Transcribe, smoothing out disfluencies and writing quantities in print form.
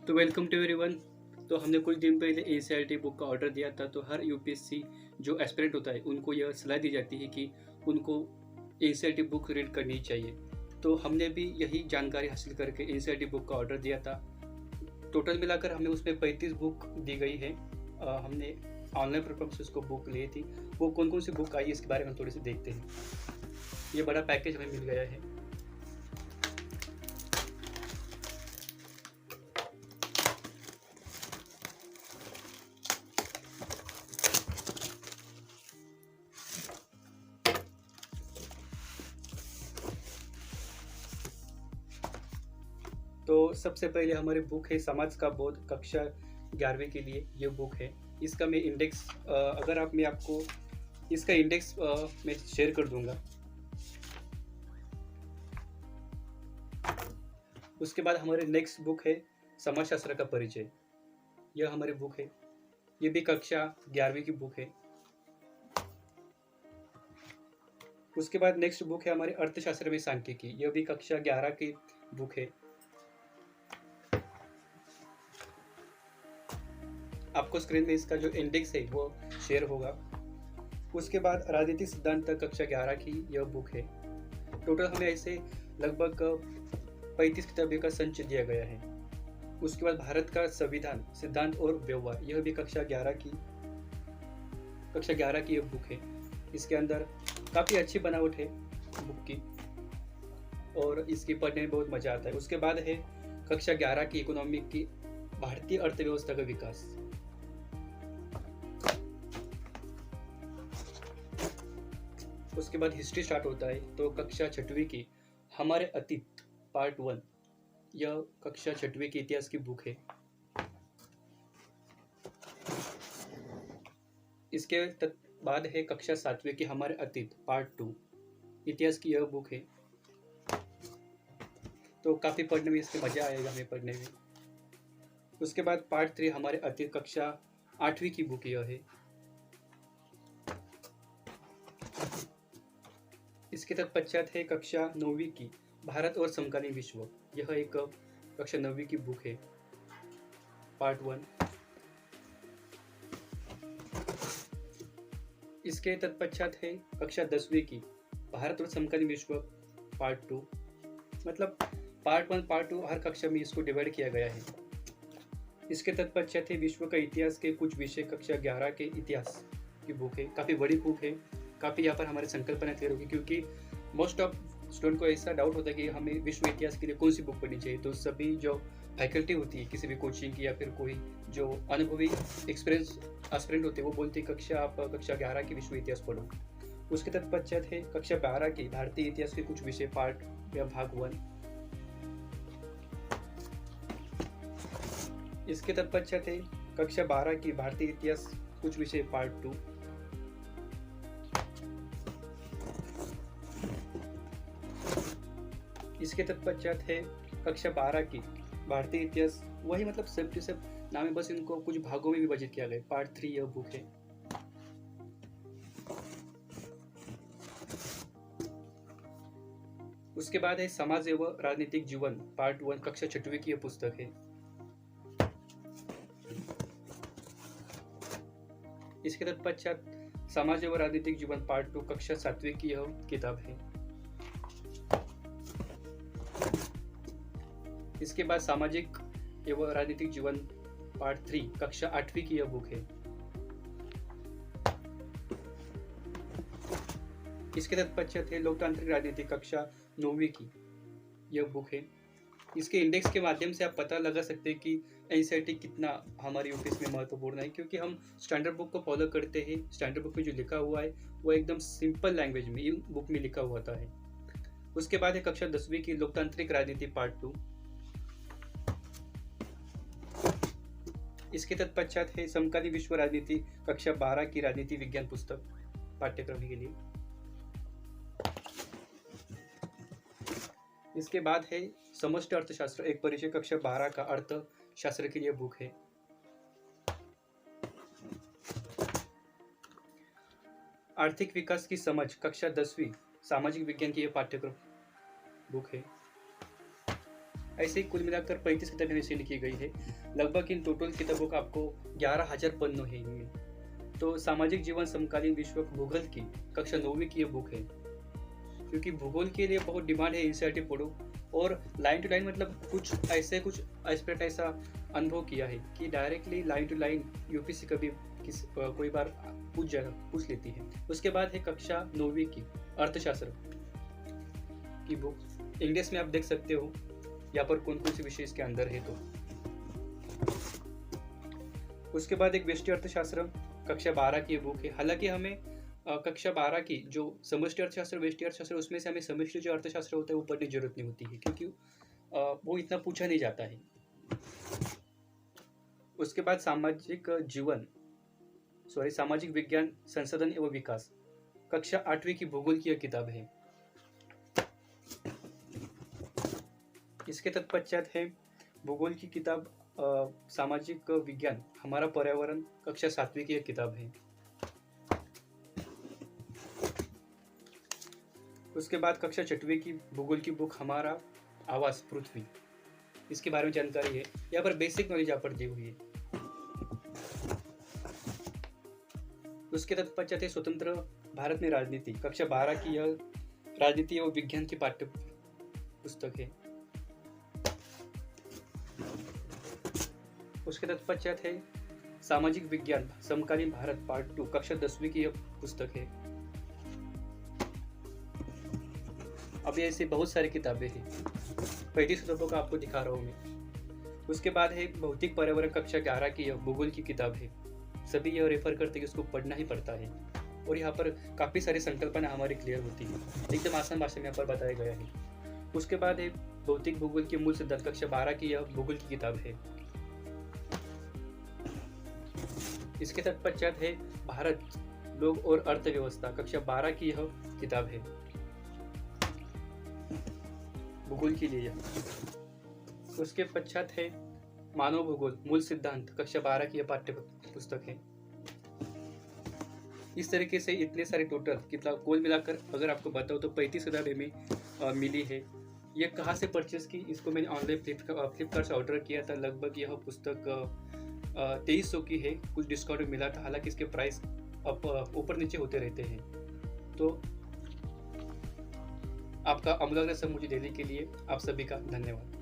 तो welcome to everyone. तो हमने कुछ दिन पहले एनसीईआरटी बुक का ऑर्डर दिया था। तो हर यूपीएससी जो एस्पिरेंट होता है उनको यह सलाह दी जाती है कि उनको एनसीईआरटी बुक रीड करनी चाहिए। तो हमने भी यही जानकारी हासिल करके एनसीईआरटी बुक का ऑर्डर दिया था। टोटल मिलाकर हमें उसमें 35 बुक दी गई है। हमने ऑनलाइन प्लेटफॉर्म से उसको बुक ली थी। वो कौन कौन सी बुक आई इसके बारे में थोड़ी सी देखते हैं। ये बड़ा पैकेज हमें मिल गया है। तो सबसे पहले हमारी बुक है समाज का बोध कक्षा 11वीं के लिए। ये बुक है। इसका मैं इंडेक्स अगर आप मैं आपको इसका इंडेक्स मैं शेयर कर दूंगा। उसके बाद हमारे नेक्स्ट बुक है समाजशास्त्र का परिचय। यह हमारी बुक है। ये भी कक्षा 11वीं की बुक है। उसके बाद नेक्स्ट बुक है हमारे अर्थशास्त्र में सांख्यिकी। यह भी कक्षा 11 की बुक है। आपको स्क्रीन में इसका जो इंडेक्स है वो शेयर होगा। उसके बाद राजनीतिक सिद्धांत कक्षा 11 की यह बुक है। टोटल हमें ऐसे लगभग 35 किताबों का संचय दिया गया है। उसके बाद भारत का संविधान सिद्धांत और व्यवहार, यह भी कक्षा 11 की यह बुक है। इसके अंदर काफ़ी अच्छी बनावट है बुक की और इसकी पढ़ने में बहुत मज़ा आता है। उसके बाद है कक्षा 11 की इकोनॉमिक की भारतीय अर्थव्यवस्था का विकास। उसके बाद हिस्ट्री स्टार्ट होता है। तो कक्षा 6वीं की हमारे अतीत पार्ट 1, यह कक्षा 6वीं की इतिहास की बुक है। इसके बाद है कक्षा 7वीं की हमारे अतीत पार्ट 2, इतिहास की यह बुक है। तो काफ़ी पढ़ने में इसके मज़ा आएगा हमें पढ़ने में। उसके बाद पार्ट 3 हमारे अतीत कक्षा 8वीं की बुक यह है। इसके तत्पश्चात है कक्षा 9वीं की भारत और समकालीन विश्व। यह एक कक्षा 9वीं की बुक है, पार्ट 1। इसके तत्पश्चात है कक्षा 10वीं की भारत और समकालीन विश्व, पार्ट 2। मतलब पार्ट 1 पार्ट 2 हर कक्षा में इसको डिवाइड किया गया है। इसके तत्पश्चात है विश्व का इतिहास के कुछ विषय, कक्षा 11 के इतिहास की बुक है। काफ़ी बड़ी बुक है। काफ़ी यहाँ पर हमारी संकल्पना क्लियर होगी, क्योंकि मोस्ट ऑफ स्टूडेंट को ऐसा डाउट होता है कि हमें विश्व इतिहास के लिए कौन सी बुक पढ़नी चाहिए। तो सभी जो फैकल्टी होती है किसी भी कोचिंग की या फिर कोई जो अनुभवी एक्सपीरियंस एस्पिरेंट होते हैं वो बोलते हैं आप कक्षा 11 की विश्व इतिहास पढ़ो। उसके तत्पश्चात है कक्षा 12 की भारतीय इतिहास के कुछ विषय, पार्ट या भाग 1। इसके तत्पश्चात है कक्षा 12 की भारतीय इतिहास कुछ विषय, पार्ट 2। इसके तत्पश्चात है कक्षा 12 की भारतीय इतिहास, वही मतलब सब टू सब नाम है, बस इनको कुछ भागों में विभाजित किया गया, पार्ट 3 यह बुक है। उसके बाद है समाज एवं राजनीतिक जीवन, पार्ट 1, कक्षा 6वीं की यह पुस्तक है। इसके तत्पश्चात समाज एवं राजनीतिक जीवन, पार्ट 2, कक्षा 7वीं की यह किताब है। इसके बाद सामाजिक एवं राजनीतिक जीवन, पार्ट 3, कक्षा 8वीं की यह बुक है। इसके तत्पश्चात है लोकतांत्रिक राजनीति, कक्षा 9वीं की यह बुक है। इसके इंडेक्स के माध्यम से आप पता लगा सकते हैं कि एनसीईआरटी कितना हमारे यूपीएससी में महत्वपूर्ण है, क्योंकि हम स्टैंडर्ड बुक को फॉलो करते हैं। स्टैंडर्ड बुक में जो लिखा हुआ है वो एकदम सिंपल लैंग्वेज में इन बुक में लिखा हुआ होता है। उसके बाद है कक्षा 10वीं की लोकतांत्रिक राजनीति, पार्ट 2। इसके तत्पश्चात है समकालीन विश्व राजनीति, कक्षा 12 की राजनीति विज्ञान पुस्तक पाठ्यक्रम के लिए। इसके बाद है समष्टि अर्थशास्त्र एक परिचय, कक्षा 12 का अर्थशास्त्र के लिए बुक है। आर्थिक विकास की समझ, कक्षा 10वीं सामाजिक विज्ञान की यह पाठ्यक्रम बुक है। ऐसे ही कुल मिलाकर 35 किताबें सेंड की गई है। लगभग इन टोटल किताबों का आपको 11,000 पन्नों है इनमें। तो सामाजिक जीवन समकालीन विश्व भूगोल की कक्षा 9वीं की ये बुक है, क्योंकि भूगोल के लिए बहुत डिमांड है। एनसीईआरटी पढ़ो और लाइन टू लाइन, मतलब कुछ एस्पेक्ट ऐसा अनुभव किया है कि directly line to line UPSC कभी कोई बार पूछ लेती है। उसके बाद है कक्षा 9वीं की अर्थशास्त्र की बुक। इंग्लिश में आप देख सकते हो यहाँ पर कौन कौन से विषय इसके अंदर है। तो उसके बाद एक व्यष्टि अर्थशास्त्र कक्षा 12 की बुक है। हालांकि हमें कक्षा 12 की जो समष्टि अर्थशास्त्र व्यष्टि अर्थशास्त्र, उसमें से हमें समष्टि जो अर्थशास्त्र होता है वो पढ़ने की जरूरत नहीं होती है, क्योंकि वो इतना पूछा नहीं जाता है। उसके बाद सामाजिक विज्ञान संशोधन एवं विकास कक्षा 8वीं की भूगोल की यह किताब है। इसके तत्पश्चात है भूगोल की किताब सामाजिक विज्ञान हमारा पर्यावरण कक्षा 7वीं की एक किताब है। उसके बाद कक्षा 6वीं की भूगोल की बुक हमारा आवास पृथ्वी, इसके बारे में जानकारी है। यहाँ पर बेसिक नॉलेज यहाँ पर दी हुई है। उसके तत्पश्चात है स्वतंत्र भारत में राजनीति कक्षा 12 की यह राजनीति एवं विज्ञान की पाठ्य पुस्तक है। उसके तत्पश्चात है सामाजिक विज्ञान समकालीन भारत पार्ट 2 कक्षा 10वीं की यह पुस्तक है। अभी ऐसे बहुत सारी किताबें हैं, 35 किताबों का आपको दिखा रहा हूँ मैं। उसके बाद है भौतिक पर्यावरण कक्षा 11 की यह भूगोल की किताब है। सभी यह रेफर करते हैं कि उसको पढ़ना ही पड़ता है, और यहाँ पर काफ़ी सारी संकल्पना हमारी क्लियर होती है, एकदम आसान भाषा में यहाँ पर बताया गया है। उसके बाद है भौतिक भूगोल के मूल सिद्धांत कक्षा 12 की यह भूगोल की किताब है। इसके तत्पश्चात है भारत, लोग और अर्थव्यवस्था कक्षा 12 की यह किताब है भूगोल के लिए। उसके पश्चात है मानव भूगोल मूल सिद्धांत कक्षा 12 की यह पाठ्य पुस्तक है। इस तरीके से इतने सारे टोटल किताब कुल मिलाकर अगर आपको बताओ तो 35 किताबें में मिली है। ये कहाँ से परचेस की, इसको मैंने ऑनलाइन फ्लिपकार्ट से ऑर्डर किया था। लगभग यह पुस्तक 2300 की है, कुछ डिस्काउंट मिला था। हालांकि इसके प्राइस ऊपर नीचे होते रहते हैं। तो आपका अमूल्य समय मुझे देने के लिए आप सभी का धन्यवाद।